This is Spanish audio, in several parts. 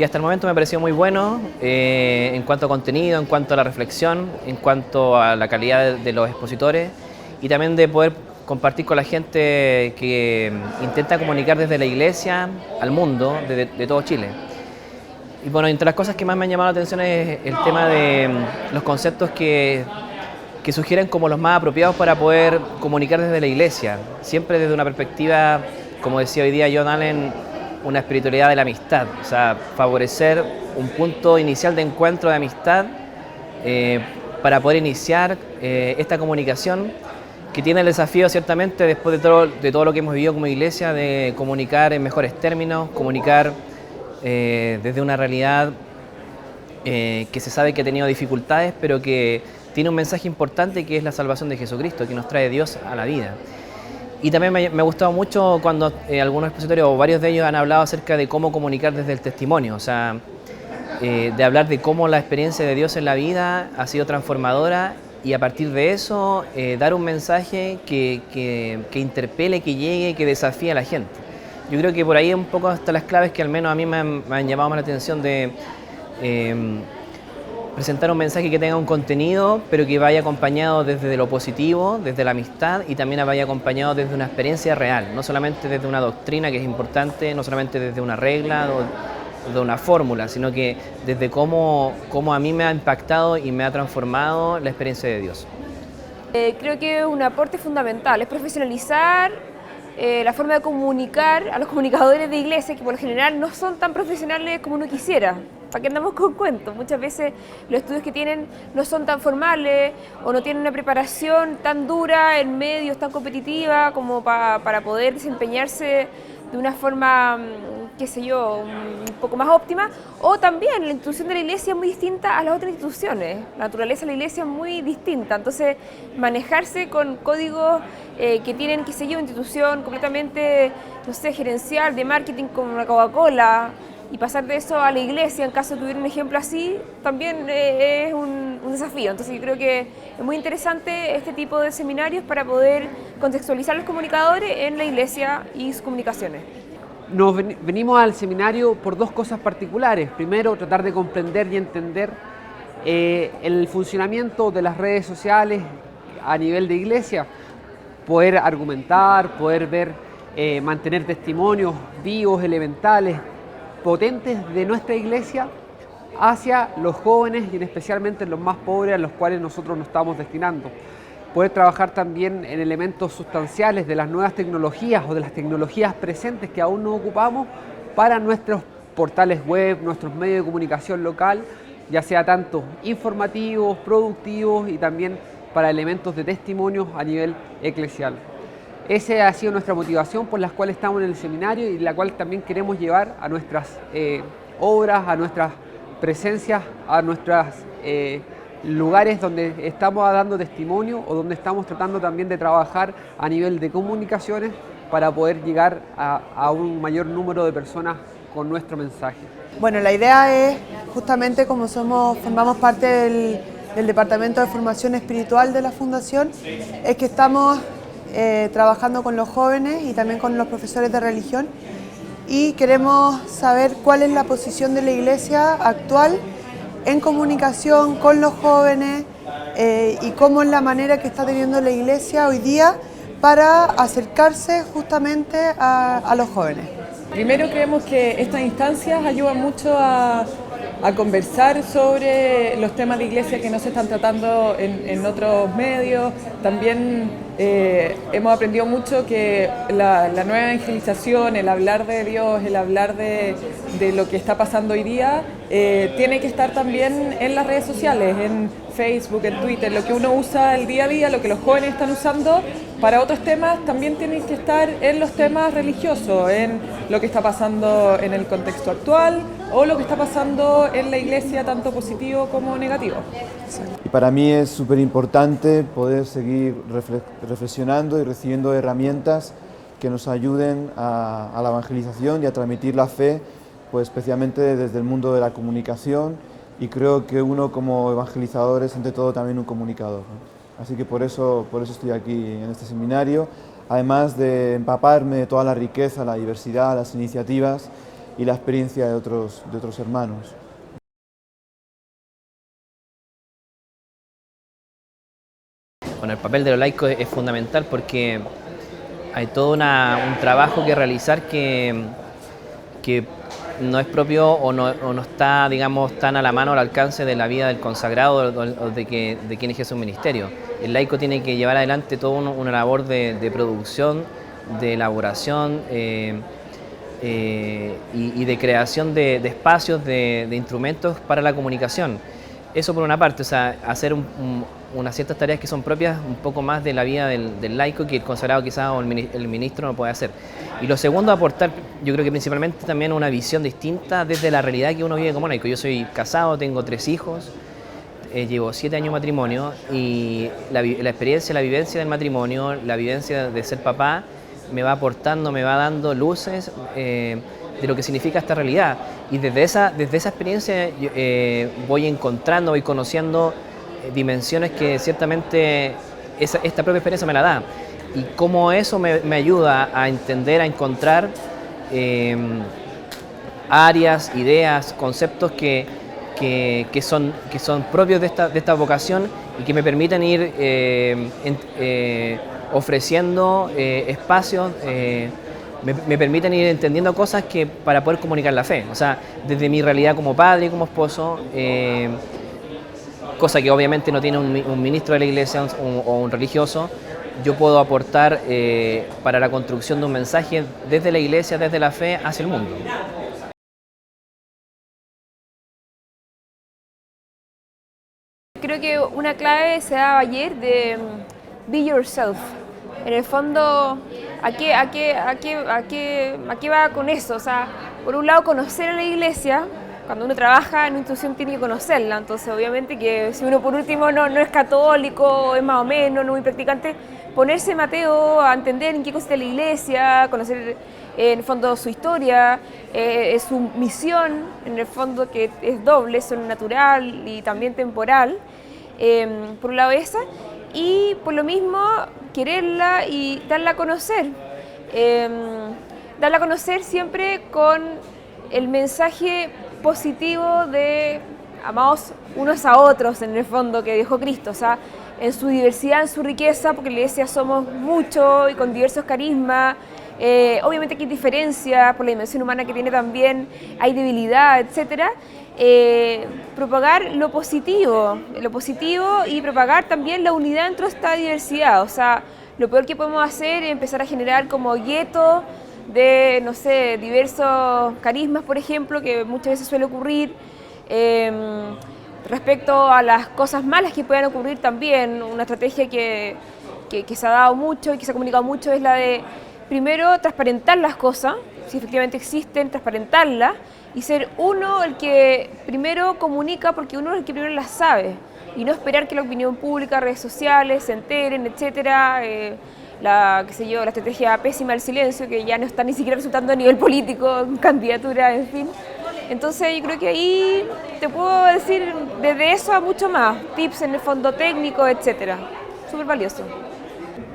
hasta el momento me ha parecido muy bueno en cuanto a contenido, en cuanto a la reflexión, en cuanto a la calidad de los expositores y también de poder compartir con la gente que intenta comunicar desde la iglesia al mundo, de todo Chile. Y bueno, entre las cosas que más me han llamado la atención es el tema de los conceptos que sugieren como los más apropiados para poder comunicar desde la iglesia, siempre desde una perspectiva, como decía hoy día John Allen, una espiritualidad de la amistad, o sea, favorecer un punto inicial de encuentro de amistad para poder iniciar esta comunicación que tiene el desafío ciertamente después de todo lo que hemos vivido como iglesia, de comunicar en mejores términos, comunicar desde una realidad que se sabe que ha tenido dificultades, pero que tiene un mensaje importante que es la salvación de Jesucristo, que nos trae Dios a la vida. Y también me ha gustado mucho cuando algunos expositores o varios de ellos han hablado acerca de cómo comunicar desde el testimonio, o sea, de hablar de cómo la experiencia de Dios en la vida ha sido transformadora y a partir de eso dar un mensaje que interpele, que llegue, que desafíe a la gente. Yo creo que por ahí un poco hasta las claves que al menos a mí me han llamado más la atención de presentar un mensaje que tenga un contenido, pero que vaya acompañado desde lo positivo, desde la amistad y también vaya acompañado desde una experiencia real, no solamente desde una doctrina que es importante, no solamente desde una regla o de una fórmula, sino que desde cómo a mí me ha impactado y me ha transformado la experiencia de Dios. Creo que un aporte fundamental es profesionalizar la forma de comunicar a los comunicadores de iglesia, que por lo general no son tan profesionales como uno quisiera. ¿Para qué andamos con cuentos? Muchas veces los estudios que tienen no son tan formales o no tienen una preparación tan dura en medios, tan competitiva como para poder desempeñarse de una forma, qué sé yo, un poco más óptima. O también la institución de la iglesia es muy distinta a las otras instituciones. La naturaleza de la iglesia es muy distinta. Entonces, manejarse con códigos que tienen, qué sé yo, una institución completamente, no sé, gerencial, de marketing como una Coca-Cola, y pasar de eso a la iglesia, en caso de que hubiera un ejemplo así, también es un desafío. Entonces yo creo que es muy interesante este tipo de seminarios para poder contextualizar a los comunicadores en la iglesia y sus comunicaciones. Venimos al seminario por dos cosas particulares. Primero, tratar de comprender y entender el funcionamiento de las redes sociales a nivel de iglesia, poder argumentar, poder ver, mantener testimonios vivos, elementales, potentes de nuestra iglesia hacia los jóvenes y especialmente los más pobres a los cuales nosotros nos estamos destinando. Poder trabajar también en elementos sustanciales de las nuevas tecnologías o de las tecnologías presentes que aún no ocupamos para nuestros portales web, nuestros medios de comunicación local, ya sea tanto informativos, productivos y también para elementos de testimonios a nivel eclesial. Esa ha sido nuestra motivación por la cual estamos en el seminario y la cual también queremos llevar a nuestras obras, a nuestras presencias, a nuestros lugares donde estamos dando testimonio o donde estamos tratando también de trabajar a nivel de comunicaciones para poder llegar a un mayor número de personas con nuestro mensaje. Bueno, la idea es justamente como formamos parte del Departamento de Formación Espiritual de la Fundación, es que estamos trabajando con los jóvenes y también con los profesores de religión y queremos saber cuál es la posición de la iglesia actual en comunicación con los jóvenes y cómo es la manera que está teniendo la iglesia hoy día para acercarse justamente a los jóvenes. Primero creemos que estas instancias ayudan mucho a conversar sobre los temas de iglesia que no se están tratando en otros medios. También hemos aprendido mucho que la nueva evangelización, el hablar de Dios, el hablar de lo que está pasando hoy día, tiene que estar también en las redes sociales, en Facebook, en Twitter, lo que uno usa el día a día, lo que los jóvenes están usando para otros temas, también tiene que estar en los temas religiosos, en lo que está pasando en el contexto actual o lo que está pasando en la iglesia, tanto positivo como negativo. Y para mí es súper importante poder seguir reflexionando y recibiendo herramientas que nos ayuden a la evangelización y a transmitir la fe, pues especialmente desde el mundo de la comunicación, y creo que uno como evangelizador es ante todo también un comunicador, ¿no? Así que por eso estoy aquí en este seminario, además de empaparme de toda la riqueza, la diversidad, las iniciativas y la experiencia de otros hermanos. Bueno, el papel de los laicos es fundamental porque hay todo un trabajo que realizar que no es propio o no está, digamos, tan a la mano, al alcance de la vida del consagrado o de quien ejerce un ministerio. El laico tiene que llevar adelante toda una labor de producción, de elaboración y de creación de espacios, de instrumentos para la comunicación. Eso por una parte, o sea, hacer unas ciertas tareas que son propias un poco más de la vida del laico que el consagrado quizás o el ministro no puede hacer. Y lo segundo, aportar, yo creo que principalmente también una visión distinta desde la realidad que uno vive como laico. Yo soy casado, tengo 3 hijos, llevo 7 años de matrimonio y la experiencia, la vivencia del matrimonio, la vivencia de ser papá, me va aportando, me va dando luces de lo que significa esta realidad. Y desde esa experiencia voy encontrando, voy conociendo dimensiones que ciertamente esta propia experiencia me la da. Y cómo eso me ayuda a entender, a encontrar áreas, ideas, conceptos que son propios de esta vocación y que me permiten ir ofreciendo espacios, me permiten ir entendiendo cosas para poder comunicar la fe. O sea, desde mi realidad como padre y como esposo, cosa que obviamente no tiene un ministro de la iglesia o un religioso, yo puedo aportar para la construcción de un mensaje desde la iglesia, desde la fe, hacia el mundo. Creo que una clave se daba ayer de be yourself. En el fondo, ¿a qué va con eso? O sea, por un lado, conocer a la iglesia. Cuando uno trabaja en una institución tiene que conocerla, entonces obviamente que si uno por último no es católico, es más o menos, no muy practicante, ponerse Mateo a entender en qué consiste la iglesia, conocer en el fondo su historia, su misión, en el fondo que es doble, son natural y también temporal, por un lado esa, y por lo mismo quererla y darla a conocer. Darla a conocer siempre con el mensaje positivo de amados unos a otros, en el fondo, que dejó Cristo, o sea, en su diversidad, en su riqueza, porque la iglesia somos muchos y con diversos carismas. Obviamente que hay diferencias por la dimensión humana que tiene también, hay debilidad, etcétera. Propagar lo positivo y propagar también la unidad dentro de esta diversidad. O sea, lo peor que podemos hacer es empezar a generar como guetos de, no sé, diversos carismas, por ejemplo, que muchas veces suele ocurrir. Respecto a las cosas malas que puedan ocurrir también, una estrategia que se ha dado mucho y que se ha comunicado mucho es la de, primero, transparentar las cosas, si efectivamente existen, transparentarlas, y ser uno el que primero comunica, porque uno es el que primero las sabe, y no esperar que la opinión pública, redes sociales, se enteren, etcétera. La estrategia pésima del silencio, que ya no está ni siquiera resultando a nivel político, candidatura, en fin. Entonces yo creo que ahí te puedo decir desde eso a mucho más, tips en el fondo técnico, etcétera. Súper valioso.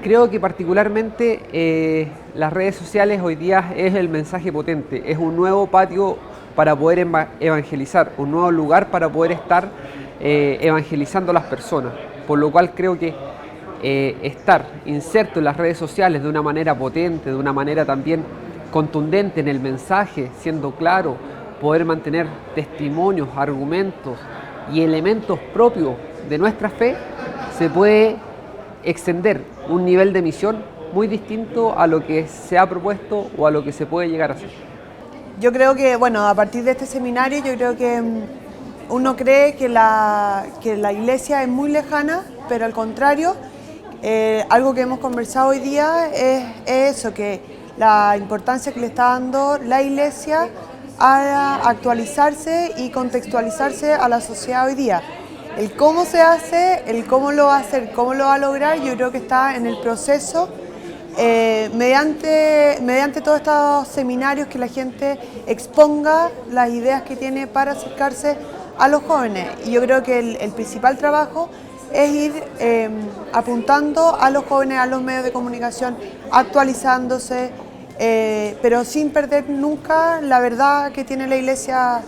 Creo que particularmente las redes sociales hoy día es el mensaje potente, es un nuevo patio para poder evangelizar, un nuevo lugar para poder estar evangelizando a las personas, por lo cual creo que estar inserto en las redes sociales de una manera potente, de una manera también contundente en el mensaje, siendo claro, poder mantener testimonios, argumentos y elementos propios de nuestra fe, se puede extender un nivel de misión muy distinto a lo que se ha propuesto o a lo que se puede llegar a hacer. Yo creo que, bueno, a partir de este seminario, yo creo que uno cree que la iglesia es muy lejana, pero al contrario, algo que hemos conversado hoy día es eso, que la importancia que le está dando la iglesia a actualizarse y contextualizarse a la sociedad hoy día. El cómo se hace, el cómo lo va a hacer, cómo lo va a lograr, yo creo que está en el proceso, mediante todos estos seminarios, que la gente exponga las ideas que tiene para acercarse a los jóvenes. Y yo creo que el principal trabajo es ir apuntando a los jóvenes, a los medios de comunicación, actualizándose, pero sin perder nunca la verdad que tiene la Iglesia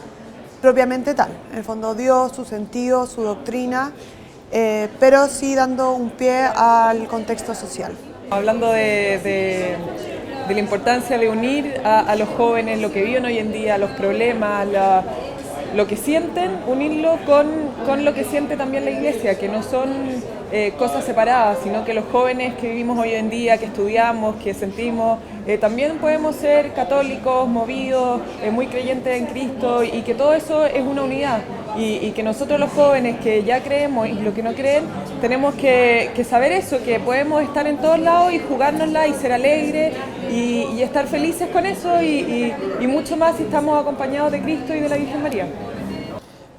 propiamente tal, en el fondo Dios, su sentido, su doctrina, pero sí dando un pie al contexto social. Hablando de la importancia de unir a los jóvenes, lo que viven hoy en día, los problemas, lo que sienten, unirlo con lo que siente también la Iglesia, que no son cosas separadas, sino que los jóvenes que vivimos hoy en día, que estudiamos, que sentimos, también podemos ser católicos, movidos, muy creyentes en Cristo, y que todo eso es una unidad, y que nosotros los jóvenes que ya creemos y los que no creen, tenemos que saber eso, que podemos estar en todos lados y jugárnosla y ser alegres y estar felices con eso, y mucho más si estamos acompañados de Cristo y de la Virgen María.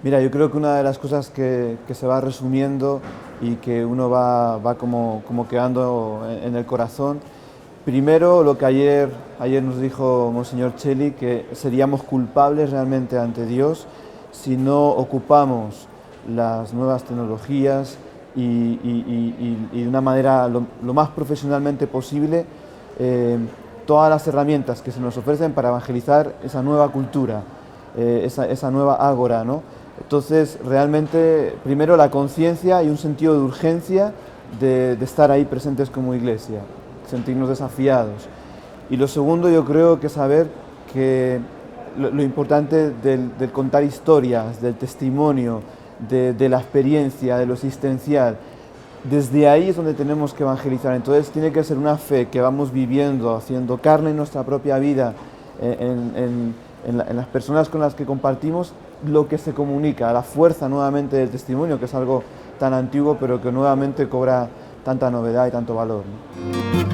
Mira, yo creo que una de las cosas que se va resumiendo y que uno va como quedando en el corazón, primero lo que ayer nos dijo Monseñor Cheli, que seríamos culpables realmente ante Dios si no ocupamos las nuevas tecnologías y de una manera lo más profesionalmente posible todas las herramientas que se nos ofrecen para evangelizar esa nueva cultura, esa nueva ágora, ¿no? Entonces, realmente, primero la conciencia y un sentido de urgencia de estar ahí presentes como Iglesia, sentirnos desafiados. Y lo segundo, yo creo que saber que lo importante del contar historias, del testimonio, de la experiencia, de lo existencial, desde ahí es donde tenemos que evangelizar. Entonces, tiene que ser una fe que vamos viviendo, haciendo carne en nuestra propia vida, en las personas con las que compartimos, lo que se comunica, la fuerza nuevamente del testimonio, que es algo tan antiguo pero que nuevamente cobra tanta novedad y tanto valor, ¿no?